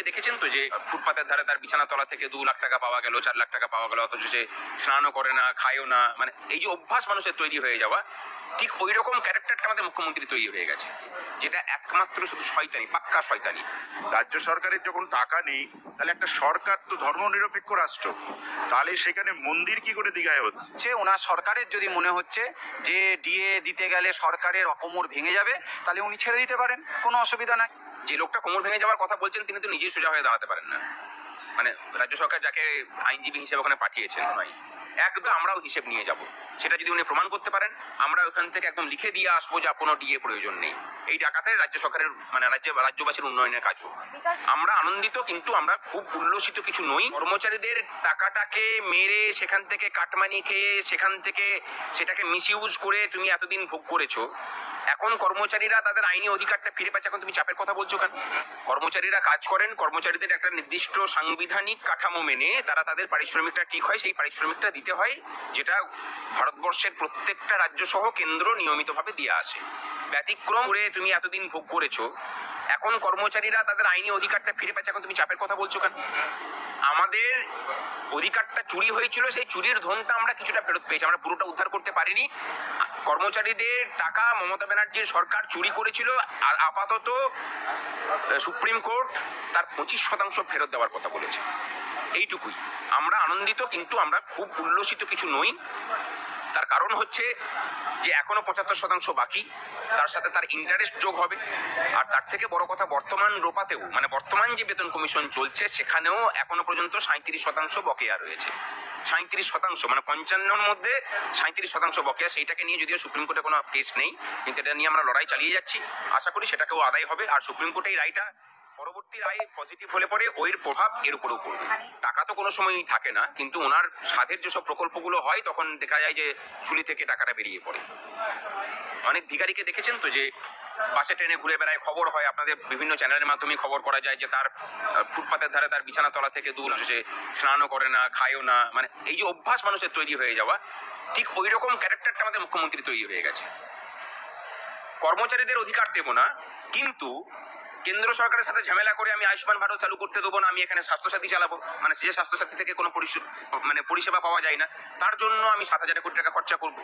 দেখেছেন তো যে ফুটপাতের ধারে তার বিছানা তলা থেকে 2 লাখ টাকা পাওয়া গেল, 4 লাখ টাকা পাওয়া গেল, অথচ সে স্নানও করে না, খায়ও না। মানে এই যে অভ্যাস মানুষের তৈরি হয়ে যাওয়া, ঠিক ওই রকম ক্যারেক্টারটা আমাদের মুখ্যমন্ত্রী তৈরি হয়ে গেছে, যেটা একমাত্র শুধু শয়তানি, পাক্কা শয়তানি। রাজ্য সরকারের যখন টাকা নেই, তাহলে একটা সরকার তো ধর্মনিরপেক্ষ রাষ্ট্র, তাহলে সেখানে মন্দির কি করে দীঘায় হচ্ছে? ওনার সরকারের যদি মনে হচ্ছে যে ডিএ দিতে গেলে সরকারের কোমর ভেঙে যাবে, তাহলে উনি ছেড়ে দিতে পারেন, কোনো অসুবিধা নাই। যে লোকটা কোমর ভেঙে যাওয়ার কথা বলছেন, তিনি তো নিজেই সোজা হয়ে দাঁড়াতে পারেন না। মানে রাজ্য সরকার যাকে আইনজীবী হিসেবে ওখানে পাঠিয়েছেন, নয় একদম আমরাও হিসেব নিয়ে যাব। সেটা যদি উনি প্রমাণ করতে পারেন, আমরা ওখান থেকে একদম লিখে দিয়ে আসবো যে কোনো ডিএ প্রয়োজন নেই। এই টাকাতে রাজ্য সরকারের মানে রাজ্যবাসীর উন্নয়নের কাজ হোক। আমরা আনন্দিত, কিন্তু আমরা খুব উল্লসিত কিছু নই। কর্মচারীদের টাকাটাকে মেরে সেখান থেকে কাটমানি খেয়ে সেখান থেকে সেটাকে মিসইউজ করে তুমি এতদিন ভোগ করেছো। এখন কর্মচারীরা তাদের আইনি অধিকারটা ফিরে পাচ্ছে, এখন তুমি চাপের কথা বলছো কেন? কর্মচারীরা কাজ করেন, কর্মচারীদের একটা নির্দিষ্ট সাংবিধানিক কাঠামো মেনে তারা তাদের পারিশ্রমিকটা ঠিক হয়, সেই পারিশ্রমিকটা দিতে হয়, যেটা ভারতবর্ষের প্রত্যেকটা রাজ্য সহ কেন্দ্র নিয়মিতভাবে দিয়ে আসে। ব্যতিক্রম করে তুমি এতদিন ভোগ করেছো, এখন কর্মচারীরা তাদের আইনি অধিকারটা ফিরে পাচ্ছে, এখন তুমি চাপের কথা বলছো কেন? আমাদের অধিকারটা চুরি হয়েছিল, সেই চুরির ধনটা আমরা কিছুটা ফেরত পেয়েছি, আমরা পুরোটা উদ্ধার করতে পারিনি। কর্মচারীদের টাকা মমতা ব্যানার্জির সরকার চুরি করেছিল, আর আপাতত সুপ্রিম কোর্ট তার 25% ফেরত দেওয়ার কথা বলেছে। এইটুকুই। আমরা আনন্দিত, কিন্তু আমরা খুব উল্লসিত কিছু নই। তার কারণ হচ্ছে যে এখনো 75% বাকি, তার সাথে তার ইন্টারেস্ট যোগ হবে। আর তার থেকে বড় কথা, বর্তমান রোপাতেও মানে বর্তমান যে বেতন কমিশন চলছে, সেখানেও এখনো পর্যন্ত 37% বকেয়া রয়েছে। 37%, মানে 55-র মধ্যে 37% বকেয়া। সেইটাকে নিয়ে যদিও সুপ্রিম কোর্টে কোনো কেস নেই, কিন্তু এটা নিয়ে আমরা লড়াই চালিয়ে যাচ্ছি। আশা করি সেটাকেও আদায় হবে। আর সুপ্রিম কোর্টে এই রায়টা, পরবর্তী রায় পজিটিভ হলে পরে ওর প্রভাব এর উপরেও পড়বে। টাকা তো কোনো সময়ই থাকে না, কিন্তু ওনার সাধের যেসব প্রকল্পগুলো হয়, তখন দেখা যায় যে ঝুলি থেকে টাকাটা বেরিয়ে পড়ে। অনেক ভিখারিকে দেখেছেন তো যে বাসে ট্রেনে ঘুরে বেড়ায়, খবর হয়, আপনাদের বিভিন্ন চ্যানেলের মাধ্যমে খবর করা যায় যে তার ফুটপাতের ধারে তার বিছানা তলা থেকে সে স্নানও করে না, খায়ও না। মানে এই যে অভ্যাস মানুষের তৈরি হয়ে যাওয়া, ঠিক ওই রকম ক্যারেক্টারটা আমাদের মুখ্যমন্ত্রী তৈরি হয়ে গেছে। কর্মচারীদের অধিকার দেব না, কিন্তু কেন্দ্র সরকারের সাথে ঝামেলা করে আমি আয়ুষ্মান ভারত চালু করতে দেবো না, আমি এখানে স্বাস্থ্যসাথী চালাবো, মানে যে স্বাস্থ্যসাথী থেকে কোনো পরিষেবা পাওয়া যায় না, তার জন্য আমি 7,000 কোটি টাকা খরচা করব।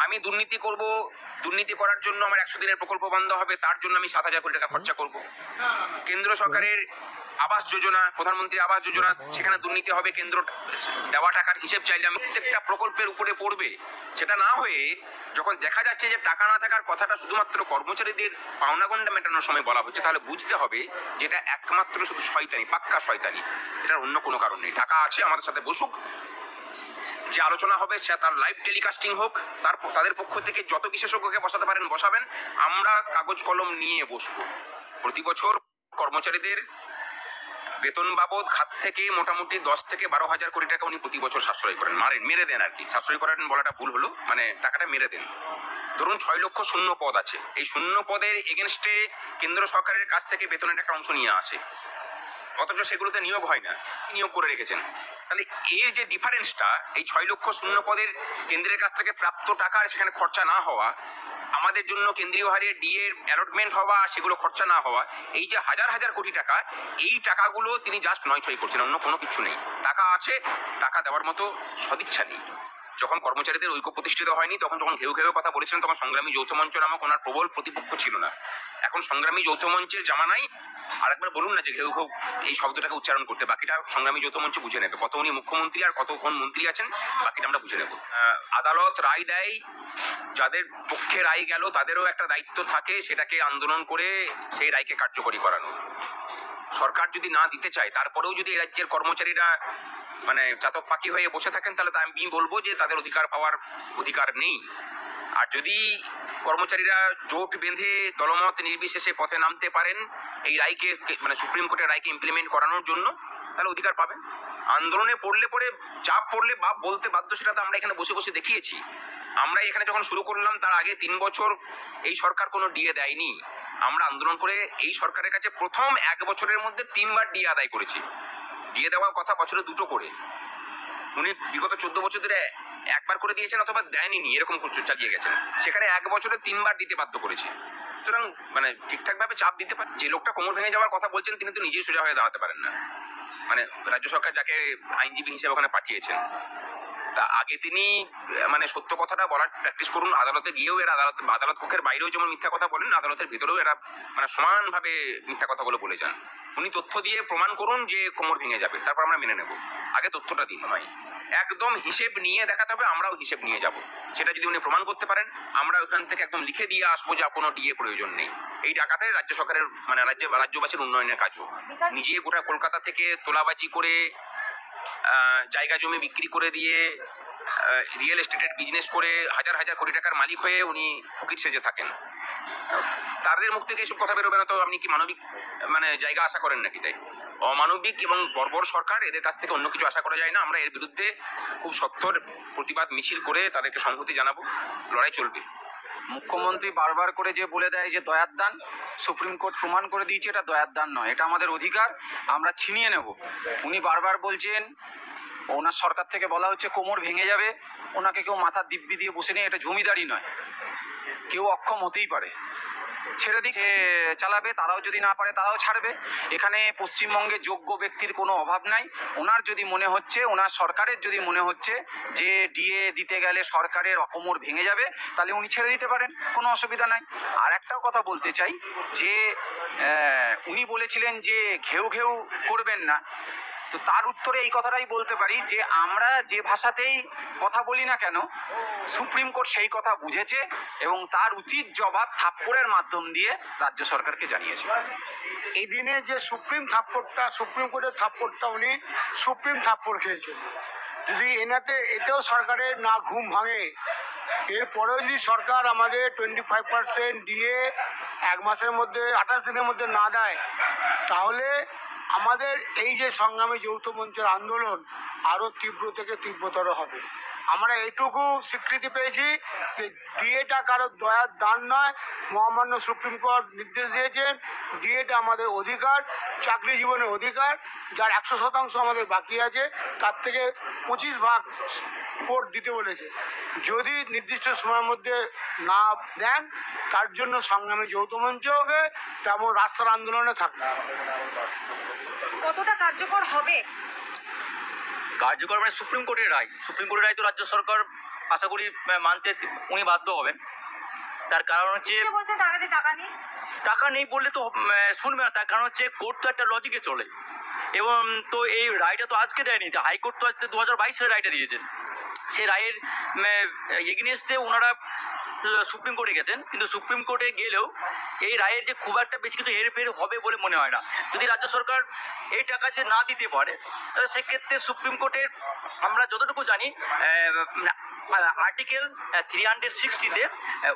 আমি দুর্নীতি করব, দুর্নীতি করার জন্য আমার 100 দিনের প্রকল্প বন্ধ হবে, তার জন্য আমি 7,000 কোটি টাকা খরচা করব। কেন্দ্র সরকারের আবাস যোজনা, প্রধানমন্ত্রী আবাস যোজনা, সেখানে দুর্নীতি হবে, কেন্দ্র দেওয়া টাকার হিসেব চাইলে আমি প্রত্যেকটা প্রকল্পের উপরে পড়বে। সেটা না হয়ে যখন দেখা যাচ্ছে যে টাকা না থাকার কথাটা শুধুমাত্র কর্মচারীদের পাওনাগন্ডা মেটানোর সময় বলা হচ্ছে, তাহলে বুঝতে হবে যে এটা একমাত্র শুধু শয়তানি, পাক্কা শয়তানি, এটার অন্য কোনো কারণ নেই। টাকা আছে, আমাদের সাথে বসুক, যে আলোচনা হবে সে তার লাইভ টেলিকাস্টিং হোক, তাদের পক্ষ থেকে যত বিশেষজ্ঞকে বসাতে পারেন বসাবেন, আমরা কাগজ কলম নিয়ে বসবো। প্রতি বছর কর্মচারীদের বেতন বাবদ খাত থেকে মোটামুটি 10 থেকে 12,000 কোটি টাকা উনি প্রতি বছর সাশ্রয় করেন, মেরে দেন আর কি। সাশ্রয় করেন বলাটা ভুল হলো, মানে টাকাটা মেরে দেন। ধরুন 6 লক্ষ শূন্য পদ আছে, এই শূন্য পদের এগেনস্টে কেন্দ্র সরকারের কাছ থেকে বেতনের একটা অংশ নিয়ে আসে, অথচ সেগুলোতে নিয়োগ হয় না, নিয়োগ করে রেখেছেন। তাহলে এর যে ডিফারেন্সটা, এই 6 লক্ষ শূন্য পদের কেন্দ্রের কাছ থেকে প্রাপ্ত টাকা আর সেখানে খরচা না হওয়া, আমাদের জন্য কেন্দ্রীয় হারে ডিএ অ্যালটমেন্ট হওয়া, সেগুলো খরচা না হওয়া, এই যে হাজার হাজার কোটি টাকা, এই টাকাগুলো তিনি জাস্ট নয় করছেন, অন্য কোনো কিছু নেই। টাকা আছে, টাকা দেওয়ার মতো সদিচ্ছা নেই। যখন কর্মচারীদের ঐক্য প্রতিষ্ঠিত হয়নি, যখন ঘেউ ঘেউ কথা বলেছিলেন, তখন সংগ্রামী যৌথ মঞ্চ নামক ওনার প্রবল প্রতিপক্ষ ছিল না। এখন সংগ্রামী যৌথ মঞ্চের জামানাই আরেকবার বলুন না যে ঘেউ ঘেউ এই শব্দটাকে উচ্চারণ করতে, বাকিটা সংগ্রামী যৌথ মঞ্চ বুঝে নেবে। কত উনি মুখ্যমন্ত্রী আর কত কোন মন্ত্রী আছেন, বাকিটা আমরা বুঝে নেব। আদালত রায় দেয়, যাদের পক্ষে রায় গেল তাদেরও একটা দায়িত্ব থাকে সেটাকে আন্দোলন করে সেই রায়কে কার্যকরী করানো। সরকার যদি না দিতে চায়, তারপরেও যদি এই রাজ্যের কর্মচারীরা মানে চাতক পাখি হয়ে বসে থাকেন, তাহলে তা আমি বলবো যে তাদের অধিকার পাওয়ার অধিকার নেই। আর যদি কর্মচারীরা জোট বেঁধে দলমত নির্বিশেষে পথে নামতে পারেন এই রায়কে, মানে সুপ্রিম কোর্টের রায়কে ইমপ্লিমেন্ট করানোর জন্য, তাহলে অধিকার পাবেন। আন্দোলনে পড়লে পরে চাপ পড়লে বাপ বলতে বাধ্য, সেটা তো আমরা এখানে বসে বসে দেখিয়েছি। আমরা এখানে যখন শুরু করলাম, তার আগে 3 বছর এই সরকার কোনো ডিএ দেয়নি। আমরা আন্দোলন করে এই সরকারের কাছে প্রথম 1 বছরের মধ্যে 3 বার ডিএ আদায় করেছি। ডিএ দেওয়ার কথা বছরে 2টো করে, উনি বিগত 14 বছর ধরে একবার করে দিয়েছেন অথবা দেয়নি, এরকম চালিয়ে গেছেন। সেখানে 1 বছরে 3 বার দিতে বাধ্য করেছে। সুতরাং মানে ঠিকঠাকভাবে চাপ দিতে পারে। যে লোকটা কোমর ভেঙে যাওয়ার কথা বলছেন তিনি তো নিজেই সোজা হয়ে দাঁড়াতে পারেন না, মানে রাজ্য সরকার যাকে আইনজীবী হিসেবে ওখানে পাঠিয়েছেন, তা আগে তিনি মানে সত্য কথাটা বলার প্র্যাকটিস করুন। আদালতে গিয়েও এরা আদালত কক্ষের বাইরেও যেমন মিথ্যা কথা বলেন, আদালতের ভিতরেও এরা মানে সমানভাবে মিথ্যা কথাগুলো বলে যান। উনি তথ্য দিয়ে প্রমাণ করুন যে কোমর ভেঙে যাবে, তারপর আমরা মেনে নেব। আগে তথ্যটা দিন নয়, একদম হিসেব নিয়ে দেখাতে হবে, আমরাও হিসেব নিয়ে যাব। সেটা যদি উনি প্রমাণ করতে পারেন, আমরা ওখান থেকে একদম লিখে দিয়ে আসবো যে কোনো ডিএ প্রয়োজন নেই। এই টাকাতে রাজ্য সরকারের মানে রাজ্যবাসীর উন্নয়নের কাজ হোক। নিজে গোটা কলকাতা থেকে তোলাবাজি করে জায়গা জমি বিক্রি করে দিয়ে রিয়েল এস্টেটের বিজনেস করে হাজার হাজার কোটি টাকার মালিক হয়ে উনি ফকির সেজে থাকেন। তাদের মুখ থেকে এসব কথা বেরোবে না তো আপনি কি মানবিক মানে জায়গা আশা করেন নাকি? তাই অমানবিক এবং বর্বর সরকার, এদের কাছ থেকে অন্য কিছু আশা করা যায় না। আমরা এর বিরুদ্ধে খুব শক্তর প্রতিবাদ মিছিল করে তাদেরকে সংহতি জানাবো, লড়াই চলবে। মুখ্যমন্ত্রী বারবার করে যে বলে দেয় যে দয়ার দান, সুপ্রিম কোর্ট প্রমাণ করে দিয়েছে এটা দয়ার দান নয়, এটা আমাদের অধিকার, আমরা ছিনিয়ে নেব। উনি বারবার বলছেন, ওনার সরকার থেকে বলা হচ্ছে কোমর ভেঙে যাবে, ওনাকে কেউ মাথার দিব্যি দিয়ে বসে নিয়ে, এটা জমিদারি নয়, কেউ অক্ষম হতেই পারে, ছেড়ে দিকে চালাবে, তারাও যদি না পারে তারাও ছাড়বে। এখানে পশ্চিমবঙ্গে যোগ্য ব্যক্তির কোনো অভাব নাই। ওনার যদি মনে হচ্ছে, ওনার সরকারের যদি মনে হচ্ছে যে ডিএ দিতে গেলে সরকারের অকমর ভেঙে যাবে, তাহলে উনি ছেড়ে দিতে পারেন, কোনো অসুবিধা নাই। আর একটাও কথা বলতে চাই যে উনি বলেছিলেন যে ঘেউ ঘেউ করবেন না, তো তার উত্তরে এই কথাটাই বলতে পারি যে আমরা যে ভাষাতেই কথা বলি না কেন, সুপ্রিম কোর্ট সেই কথা বুঝেছে এবং তার উচিত জবাব থাপ্পড়ের মাধ্যম দিয়ে রাজ্য সরকারকে জানিয়েছে। এই দিনে যে সুপ্রিম কোর্টের থাপ্পড়টা উনি সুপ্রিম থাপ্পড় খেয়েছেন। যদি এতেও সরকারের না ঘুম ভাঙে, এরপরেও যদি সরকার আমাদের 25% দিয়ে 1 মাসের মধ্যে 28 দিনের মধ্যে না দেয়, তাহলে আমাদের এই যে সংগ্রামী যৌথ মঞ্চের আন্দোলন আরও তীব্র থেকে তীব্রতর হবে। আমরা এইটুকু স্বীকৃতি পেয়েছি যে ডিএটা কারো দয়ার দান নয়, মহামান্য সুপ্রিম কোর্ট নির্দেশ দিয়েছেন ডিএটা আমাদের অধিকার, চাকরি জীবনের অধিকার। যার 100% আমাদের বাকি আছে, তার থেকে 25% কোর্ট দিতে বলেছে। যদি নির্দিষ্ট সময়ের মধ্যে না দেন, তার জন্য সংগ্রামী যৌথ মঞ্চ হবে, তেমন রাস্তার আন্দোলনে থাকবে। কতটা কার্যকর হবে? কার্যকর মানে সুপ্রিম কোর্টের রায় তো রাজ্য সরকার আশা করি মানতে উনি বাধ্য হবেন। তার কারণ হচ্ছে কে বলছে তার কাছে টাকা নেই? টাকা নেই বললে তো শুনবে না। তার কারণ হচ্ছে কোর্ট তো একটা লজিকে চলে, এবং তো এই রায়টা তো আজকে দেয়নি, হাইকোর্ট তো আজকে 2022 রায়টা দিয়েছেন। সেই রায়ের এগেনিস্টে ওনারা সুপ্রিম কোর্টে গেছেন, কিন্তু সুপ্রিম কোর্টে গেলেও এই রায়ের যে খুব একটা বেশি কিছু হেরফের হবে বলে মনে হয় না। যদি রাজ্য সরকার এই টাকা যে না দিতে পারে, তাহলে সেক্ষেত্রে সুপ্রিম কোর্টের আমরা যতটুকু জানি আর্টিকেল 360-তে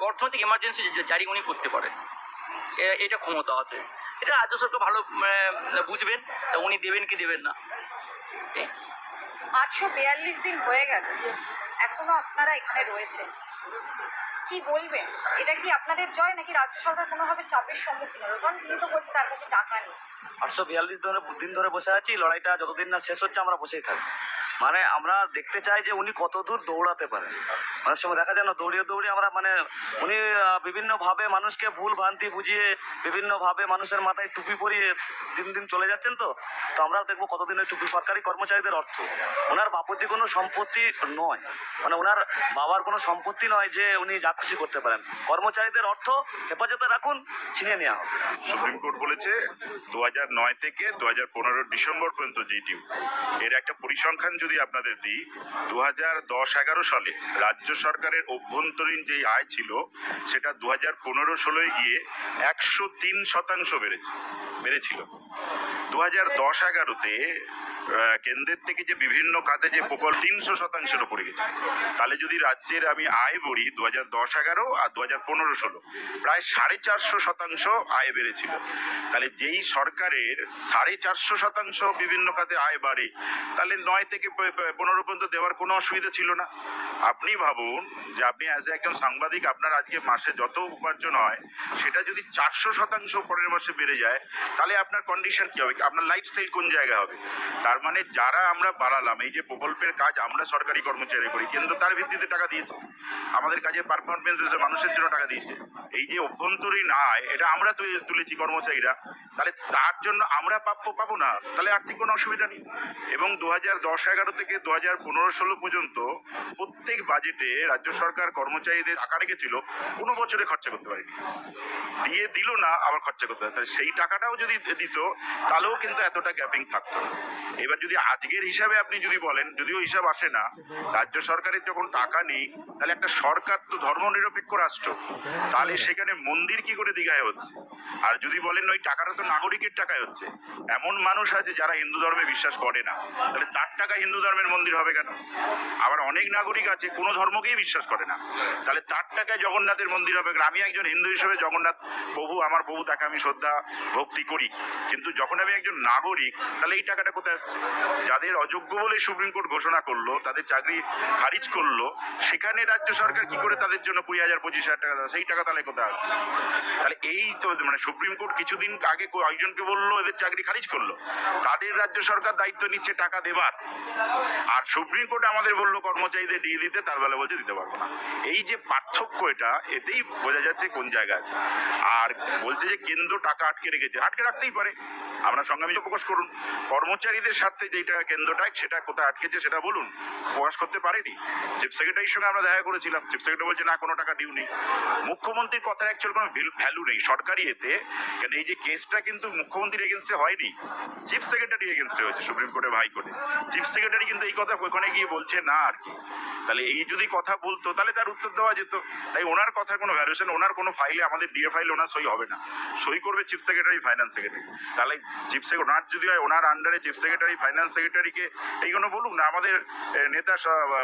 অর্থনৈতিক এমার্জেন্সি জারি উনি করতে পারেন, এটা ক্ষমতা আছে। এটা রাজ্য সরকার ভালো বুঝবেন, তা উনি দেবেন কি দেবেন না। 842 দিন হয়ে গেল, এখনো আপনারা এখানে রয়েছে, কি বলবেন? এটা কি আপনাদের জয় নাকি রাজ্য সরকার কোনোভাবে চাপের সম্মুখীন হবে? কারণ তিনি তো বলছে তার কাছে টাকা নেই। 842 দিন ধরে বসে আছি, লড়াইটা যতদিন না শেষ হচ্ছে আমরা বসেই থাকবো। মানে আমরা দেখতে চাই যে উনি কত দূর দৌড়াতে পারেন। অনেক সময় দেখা যায় না, দৌড়িয়ে আমরা মানে উনি বিভিন্নভাবে মানুষকে ভুল ভ্রান্তি বুঝিয়ে, বিভিন্নভাবে মানুষের মাথায় টুপি পরিয়ে দিন দিন চলে যাচ্ছেন। তো আমরাও দেখবো কতদিন ওই টুপি সরকারি কর্মচারীদের অর্থ, ওনার বাপতি কোনো সম্পত্তি নয়, মানে ওনার বাবার কোনো সম্পত্তি নয় যে উনি যা খুশি করতে পারেন। কর্মচারীদের অর্থ হেফাজতে রাখুন, ছিনিয়ে নেওয়া হবে। সুপ্রিম কোর্ট বলেছে 2009 থেকে 2015 ডিসেম্বর পর্যন্ত যে ডিউ, এর একটা পরিসংখ্যান যদি আপনাদের দিই, 2010-11 সালে রাজ্য সরকারের অভ্যন্তরীণ যে আয় ছিল সেটা 2015-16 গিয়ে 103% বেড়েছিল। 2010-11-তে কেন্দ্রের থেকে যে বিভিন্ন খাতে যে প্রকল্প 300%-এর উপরে গেছে। তাহলে যদি রাজ্যের আমি আয় বলি 2010-11 আর 2015-16 প্রায় 450% আয় বেড়েছিল। তাহলে যেই সরকারের 450% বিভিন্ন খাতে আয় বাড়ে, তাহলে 9 থেকে পনেরো পর্যন্ত দেওয়ার কোনো অসুবিধা ছিল না। আপনি ভাবুন যে আপনি অ্যাজ একজন সাংবাদিক আপনার আজকে মাসে যত উপার্জন হয় সেটা যদি 400% পরের মাসে বেড়ে যায় তাহলে আপনার কন্ডিশন কি হবে, আপনার লাইফস্টাইল কোন জায়গায় হবে? তার মানে যারা আমরা বাড়ালাম, এই যে প্রকল্পের কাজ আমরা সরকারি কর্মচারী করি, কিন্তু তার ভিত্তিতে টাকা দিয়েছে, আমাদের কাজের পারফরমেন্স মানুষের জন্য টাকা দিয়েছে। এই যে অভ্যন্তরীণ আয় এটা আমরা তুলেছি কর্মচারীরা, তাহলে তার জন্য আমরা প্রাপ্য পাবো না, তাহলে আর্থিক কোনো অসুবিধা নেই। এবং 2010-11 থেকে 2015-16 পর্যন্ত প্রত্যেক বাজেটে রাজ্য সরকার কর্মচারীদের টাকা রেখেছিল, কোনো বছরে খরচা করতে পারেনি, দিয়ে দিল না আবার খরচা করতে হয়। তাহলে সেই টাকাটাও যদি দিত তাহলেও কিন্তু এতটা গ্যাপিং থাকতো না। এবার যদি আজকের হিসাবে আপনি যদি বলেন, যদিও হিসাব আসে না, রাজ্য সরকারের যখন টাকা নেই তাহলে একটা সরকার তো ধর্মনিরপেক্ষ রাষ্ট্র, তাহলে সেখানে মন্দির কি করে দীঘায় হচ্ছে? আর যদি বলেন ওই টাকাটা তো নাগরিকের টাকায় হচ্ছে, এমন মানুষ আছে যারা হিন্দু ধর্মে বিশ্বাস করে না, তাহলে তার টাকা হিন্দু ধর্মের মন্দির হবে কেন? আবার অনেক নাগরিক আছে কোনো ধর্মকেই বিশ্বাস করে না, তাহলে তার টাকায় জগন্নাথের মন্দির হবে কেন? আমি একজন হিন্দু হিসেবে জগন্নাথ প্রভু আমার প্রভু, তাকে আমি শ্রদ্ধা ভক্তি করি, কিন্তু যখন আমি একজন নাগরিক তাহলে এই টাকাটা কোথায় আসছে? যাদের অযোগ্য বলে সুপ্রিম কোর্ট ঘোষণা করলো, তাদের চাকরি খারিজ করলো, সেখানে রাজ্য সরকার কি করে তাদের জন্য 20,000-25,000 টাকা দেয়? সেই টাকা তাহলে কোথায় আসছে? তাহলে এই তো মানে সুপ্রিম কোর্ট কিছুদিন আগে একজনকে বললো এদের চাকরি খারিজ করলো, তাদের রাজ্য সরকার দায়িত্ব নিচ্ছে টাকা দেবার, আর সুপ্রিম কোর্ট আমাদের বললো কর্মচারীদের দিয়ে দিতে, তার বেলা বলছে দিতে পারবো না। এই যে পার্থক্য, এটা এতেই বোঝা যাচ্ছে কোন জায়গা আছে। আর বলছে যে কেন্দ্র টাকা আটকে রেখেছে, আটকে রাখতেই পারে, আমরা সংগ্রামী প্রকাশ করুন। কর্মচারীদের স্বার্থে যেটা কেন্দ্রটা সেটা কোথায় আটকেছে সেটা বলুন, প্রকাশ করতে পারেনি। চিফ সেক্রেটারির সঙ্গে আমরা দেখা করেছিলাম, চিফ সেক্রেটারি বলছে না কোনো টাকা ডিউ নেই। মুখ্যমন্ত্রীর কথার অ্যাকচুয়াল কোনো ভ্যালু নেই সরকারি এতে, কারণ এই যে কেসটা কিন্তু মুখ্যমন্ত্রীর এগেনস্টে হয়নি, চিফ সেক্রেটারি এগেনস্টে হয়েছে সুপ্রিম কোর্টে, হাইকোর্টে। চিফ সেক্রেটারি কিন্তু এই কথা ওখানে গিয়ে বলছে না আর কি। তাহলে এই যদি কথা বলতো তাহলে তার উত্তর দেওয়া যেত। তাই ওনার কথার কোনো ভ্যালুয়েশন, ওনার কোনো ফাইলে, আমাদের ডিএ ফাইলে ওনার সই হবে না, সই করবে চিফ সেক্রেটারি, ফাইন্যান্স সেক্রেটারি। তাহলে চিফ সেক্রেটারি ওনার যদি হয়, ওনার আন্ডারে চিফ সেক্রেটারি, ফাইন্যান্স সেক্রেটারিকে এইগুলো বলুক না। আমাদের নেতা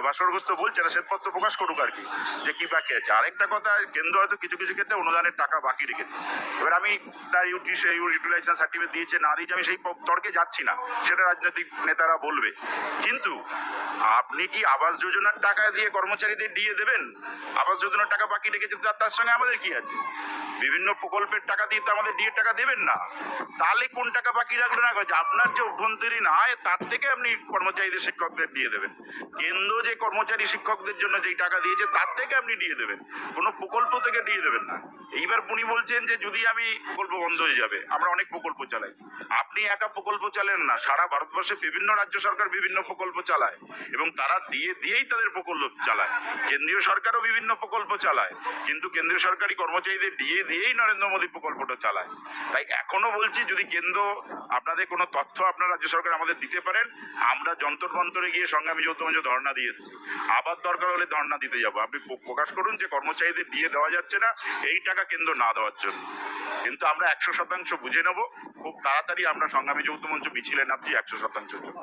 বাসর ঘোষ তো বলছে না, শ্বেতপত্র প্রকাশ করুক আর কি, যে কি বাকি আছে। আরেকটা কথা, কেন্দ্র হয়তো কিছু কিছু ক্ষেত্রে অনুদানের টাকা বাকি রেখেছে। এবার আমি তার ইউটিলাইজেশন সার্টিফিকেট দিয়েছে না দিয়েছে আমি সেই তর্কে যাচ্ছি না, সেটা রাজনৈতিক নেতারা বলবে। কিন্তু আপনি কি আবাস যোজনার টাকা দিয়ে কর্মচারীদের দিয়ে দেবেন? আবাস যোজনার টাকা বাকি রেখেছে, তার সঙ্গে আমাদের কি আছে? বিভিন্ন প্রকল্পের টাকা দিয়ে তো আমাদের দিয়ে টাকা দেবেন না, তাহলে কোন টাকা বাকি রাখলো না? আপনার যে অভ্যন্তরীণ আয় তার থেকে আপনি কর্মচারীদের শিক্ষকদের দিয়ে দেবেন। কেন্দ্র যে কর্মচারী শিক্ষকদের জন্য যেই টাকা দিয়েছে তার থেকে আপনি দিয়ে দেবেন, কোনো প্রকল্প থেকে দিয়ে দেবেন না। এইবার উনি বলছেন যে যদি আমি প্রকল্প বন্ধ হয়ে যাবে, আমরা অনেক প্রকল্প চালাই। আপনি একা প্রকল্প চালেন না, সারা ভারতবর্ষে বিভিন্ন রাজ্য সরকার বিভিন্ন প্রকল্প চালায় এবং তারা দিয়েই তাদের প্রকল্প চালায়। কেন্দ্রীয় সরকারও বিভিন্ন প্রকল্প চালায়, কিন্তু কেন্দ্রীয় সরকারি কর্মচারীদের দিয়েই নরেন্দ্র মোদী প্রকল্পটা চালায়। তাই এখনো বলছি, যদি কেন্দ্র আপনাদের কোনো তথ্য আপনার রাজ্য সরকার আমাদের দিতে পারেন, আমরা যন্তর মন্তরে গিয়ে সংগ্রামী যৌথ মঞ্চ ধর্ণা দিয়ে এসেছি, আবার দরকার হলে ধর্ণা দিতে যাবো। আপনি প্রকাশ করুন যে কর্মচারীদের দিয়ে দেওয়া যাচ্ছে না, এই টাকা কেন্দ্র না দেওয়ার জন্য। কিন্তু আমরা 100% বুঝে নেব, খুব তাড়াতাড়ি আমরা সংগ্রামী যৌথ মঞ্চ মিছিলে নামছি 100%-র জন্য।